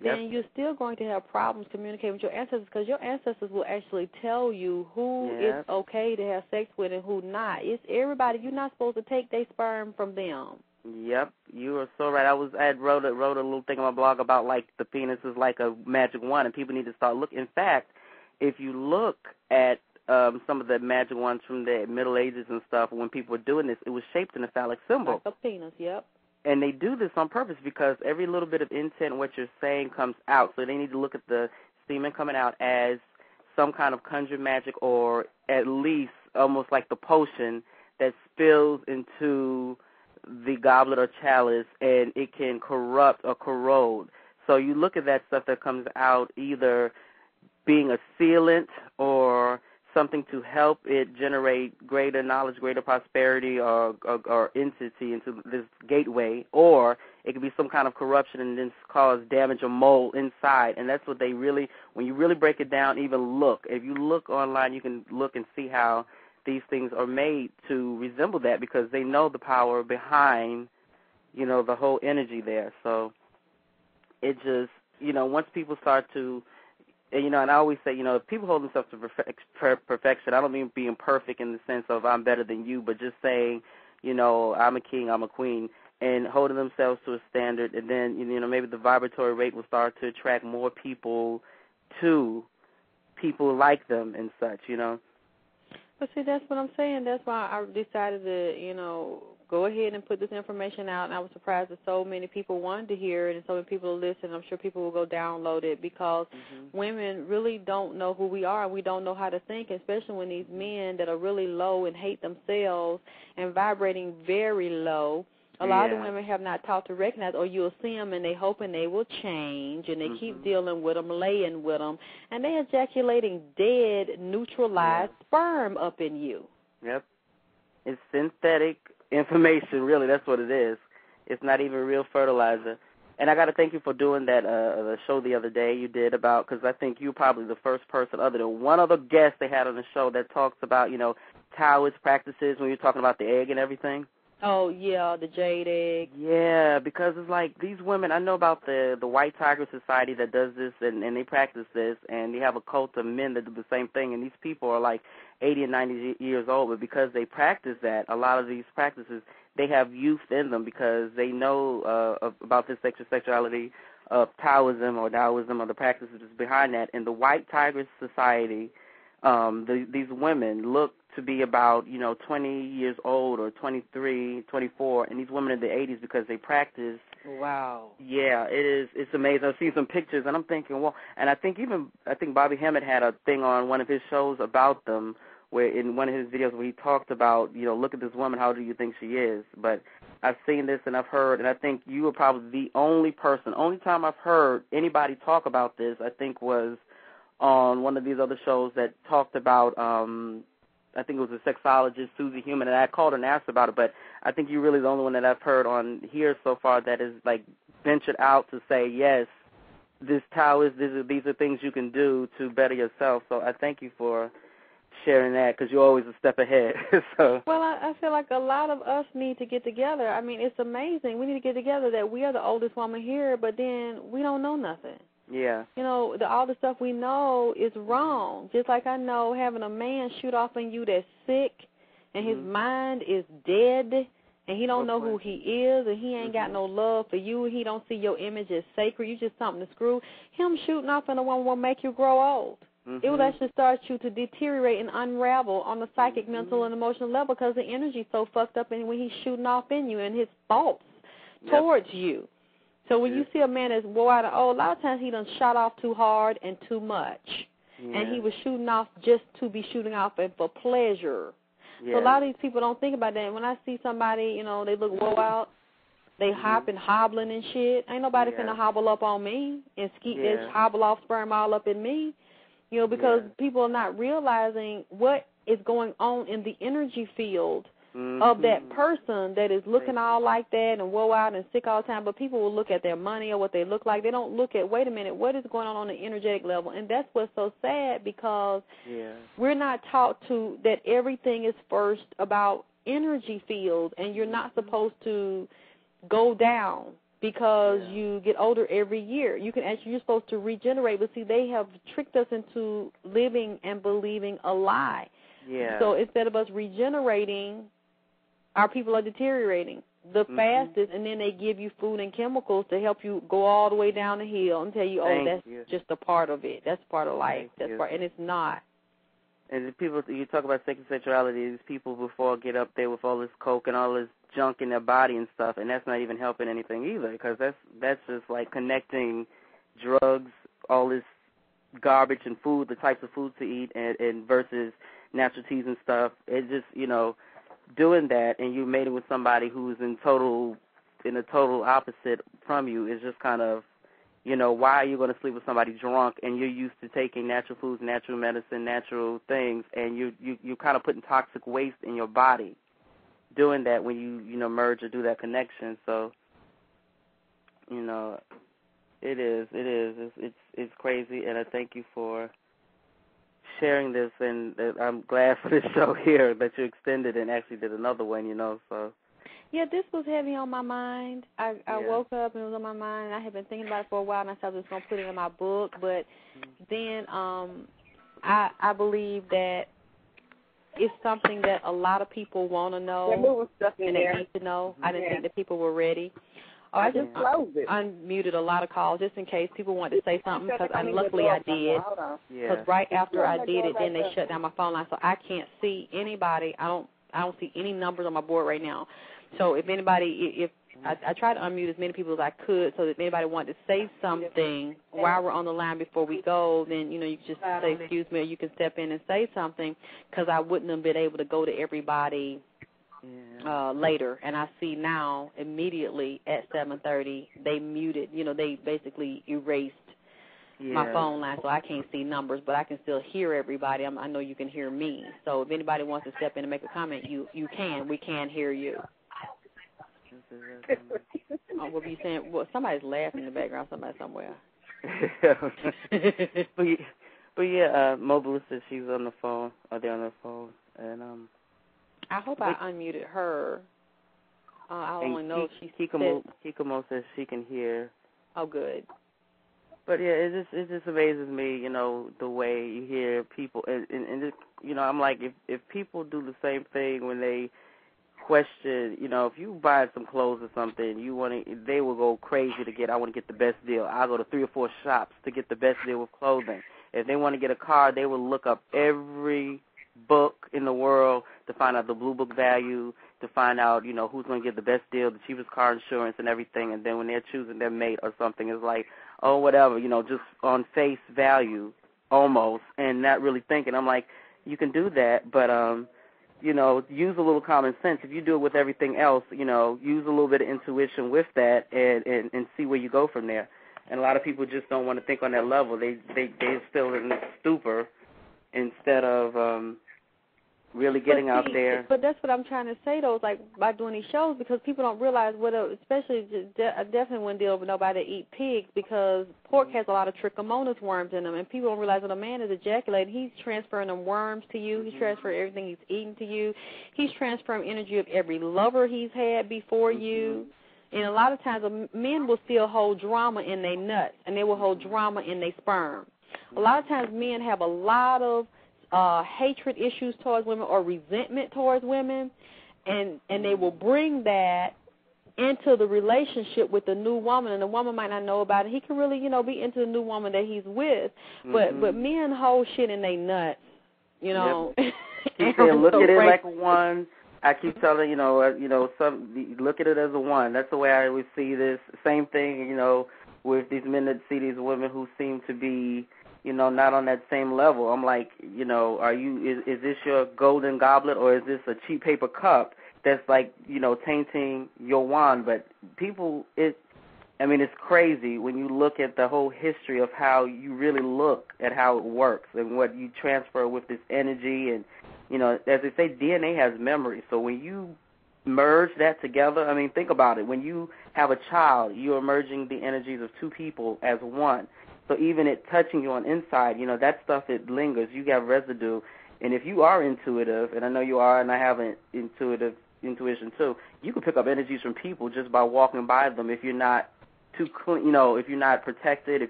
then you're still going to have problems communicating with your ancestors, because your ancestors will actually tell you who is okay to have sex with and who not. It's everybody. You're not supposed to take their sperm from them. Yep, you are so right. I had wrote a little thing on my blog about, like, the penis is like a magic wand, and people need to start looking. In fact, if you look at some of the magic wands from the Middle Ages and stuff, when people were doing this, it was shaped in a phallic symbol. Like a penis, yep. And they do this on purpose because every little bit of intent in what you're saying comes out. So they need to look at the semen coming out as some kind of conjured magic, or at least almost like the potion that spills into the goblet or chalice, and it can corrupt or corrode. So you look at that stuff that comes out either being a sealant or something to help it generate greater knowledge, greater prosperity, or entity into this gateway, or it could be some kind of corruption and then cause damage or mold inside. And that's what they really, when you really break it down, even look. If you look online, you can look and see how these things are made to resemble that, because they know the power behind, the whole energy there. So it just, once people start to, and I always say, if people hold themselves to perfection, I don't mean being perfect in the sense of I'm better than you, but just saying, I'm a king, I'm a queen, and holding themselves to a standard, and then, maybe the vibratory rate will start to attract more people to people like them and such, But see, that's what I'm saying. That's why I decided to, go ahead and put this information out, and I was surprised that so many people wanted to hear it and so many people listen. I'm sure people will go download it, because women really don't know who we are. We don't know how to think, especially when these men that are really low and hate themselves and vibrating very low, a lot of the women have not taught to recognize, or you'll see them and they hoping they will change, and they keep dealing with them, laying with them, and they're ejaculating dead, neutralized sperm up in you. Yep. It's synthetic information, really. That's what it is. It's not even real fertilizer. And I got to thank you for doing that the show the other day you did about, because I think you're probably the first person other than one other guest they had on the show that talks about, Taoist practices when you're talking about the egg and everything. Oh, yeah, the jade egg. Yeah, because it's like these women, I know about the White Tiger Society that does this, and they practice this, and they have a cult of men that do the same thing, and these people are like 80 and 90 years old, but because they practice that, a lot of these practices, they have youth in them because they know about this sexuality of Taoism or the practices behind that. And the White Tiger Society, these women look to be about, 20 years old or 23, 24, and these women in the 80s because they practice. Wow. Yeah, it is. It's amazing. I've seen some pictures, and I'm thinking, well, and I think Bobby Hemmett had a thing on one of his shows about them, where in one of his videos where he talked about, look at this woman, how do you think she is? But I've seen this and I've heard, and I think you were probably the only time I've heard anybody talk about this, I think was on one of these other shows that talked about, I think it was a sexologist, Susie Human, and I called and asked about it, but I think you're really the only one that I've heard on here so far that is, like, ventured out to say, yes, this Taoist, these are things you can do to better yourself. So I thank you for sharing that, because you're always a step ahead. So. Well, I feel like a lot of us need to get together. I mean, it's amazing. We need to get together that we are the oldest woman here, but then we don't know nothing. Yeah. All the stuff we know is wrong. Just like I know having a man shoot off on you that's sick and his mind is dead and he don't know who he is and he ain't got no love for you and he don't see your image as sacred. You just something to screw. Him shooting off on a woman will make you grow old. It will actually start you to deteriorate and unravel on the psychic, mental, and emotional level because the energy's so fucked up and when he's shooting off in you and his thoughts towards you. So when you see a man that's wore out, a lot of times he done shot off too hard and too much. Yeah. And he was shooting off just to be shooting off and for pleasure. Yeah. So a lot of these people don't think about that. And when I see somebody, they look wore out, they hopping, hobbling and shit. Ain't nobody finna hobble up on me and hobble off sperm all up in me. Because people are not realizing what is going on in the energy field of that person that is looking all like that and woe out and sick all the time. But people will look at their money or what they look like. They don't look at, wait a minute, what is going on the energetic level? And that's what's so sad because we're not taught that everything is first about energy field and you're not supposed to go down because you get older every year. You're supposed to regenerate, but see, they have tricked us into living and believing a lie. Yeah. So instead of us regenerating, our people are deteriorating the fastest, and then they give you food and chemicals to help you go all the way down the hill and tell you, that's just a part of it. That's part of life. And it's not. And the people, you talk about sex and sexuality, these people before get up there with all this coke and all this junk in their body and stuff, and that's not even helping anything either, because that's just like connecting drugs, all this garbage and food, the types of foods to eat, and versus natural teas and stuff. It's just, doing that, and you mating with somebody who's in a total opposite from you is just kind of, why are you going to sleep with somebody drunk and you're used to taking natural foods, natural medicine, natural things, and you're kind of putting toxic waste in your body doing that when you merge or do that connection. So, it's crazy, and I thank you for sharing this, and I'm glad for this show here that you extended and actually did another one, so. Yeah, this was heavy on my mind. I woke up and it was on my mind, and I had been thinking about it for a while, and I said I was just going to put it in my book, but then I believe that it's something that a lot of people want to know and they need to know. I didn't think that people were ready. I just unmuted a lot of calls just in case people wanted to say something, because luckily I did. Because right after I did it, then they shut down my phone line, so I can't see anybody. I don't see any numbers on my board right now. So if anybody, I try to unmute as many people as I could, so that if anybody wanted to say something while we're on the line before we go, then, you can just say, excuse me, or you can step in and say something, because I wouldn't have been able to go to everybody later. And I see now, immediately at 7:30, they muted, they basically erased my phone line, so I can't see numbers, but I can still hear everybody. I know you can hear me. So if anybody wants to step in and make a comment, you can. We can hear you. What were you saying? Well, somebody's laughing in the background, somebody somewhere. but yeah, Mobile says she's on the phone. They're on the phone. And I hope I unmuted her. I only know if she Kikomo says she can hear. Oh, good. But yeah, it just amazes me, the way you hear people, and I'm like, if people do the same thing when they question, if you buy some clothes or something, they will go crazy to I want to get the best deal. I'll go to 3 or 4 shops to get the best deal with clothing. If they want to get a car, they will look up every book in the world to find out the blue book value, to find out, who's going to get the best deal, the cheapest car insurance and everything. And then when they're choosing their mate or something, it's like, oh, whatever, just on face value almost, and not really thinking. I'm like, you can do that, but, use a little common sense. If you do it with everything else, use a little bit of intuition with that and see where you go from there. And a lot of people just don't want to think on that level. They're still in stupor instead of really getting out there. But that's what I'm trying to say, though, is like by doing these shows, because people don't realize especially I definitely wouldn't deal with nobody that eat pigs, because pork has a lot of trichomonas worms in them, and people don't realize when a man is ejaculating, he's transferring them worms to you. He's transferring everything he's eating to you. He's transferring energy of every lover he's had before you. And a lot of times men will still hold drama in their nuts, and they will hold drama in their sperm. A lot of times men have a lot of hatred issues towards women or resentment towards women, and they will bring that into the relationship with the new woman, and the woman might not know about it. He can really, be into the new woman that he's with, but men hold shit in their nuts, Yep. Keep saying, look at it like a one. I keep telling, look at it as a one. That's the way I always see this. Same thing, with these men that see these women who seem to be, not on that same level. I'm like, is this your golden goblet, or is this a cheap paper cup that's like, tainting your wand? But people, it's crazy when you look at the whole history of how you really look at how it works and what you transfer with this energy. And, as they say, DNA has memory. So when you merge that together, think about it. When you have a child, you're merging the energies of two people as one. So even it touching you on inside, that stuff, it lingers. You got residue. And if you are intuitive, and I know you are, and I have an intuitive intuition too. You can pick up energies from people just by walking by them if you're not too clean, if you're not protected, if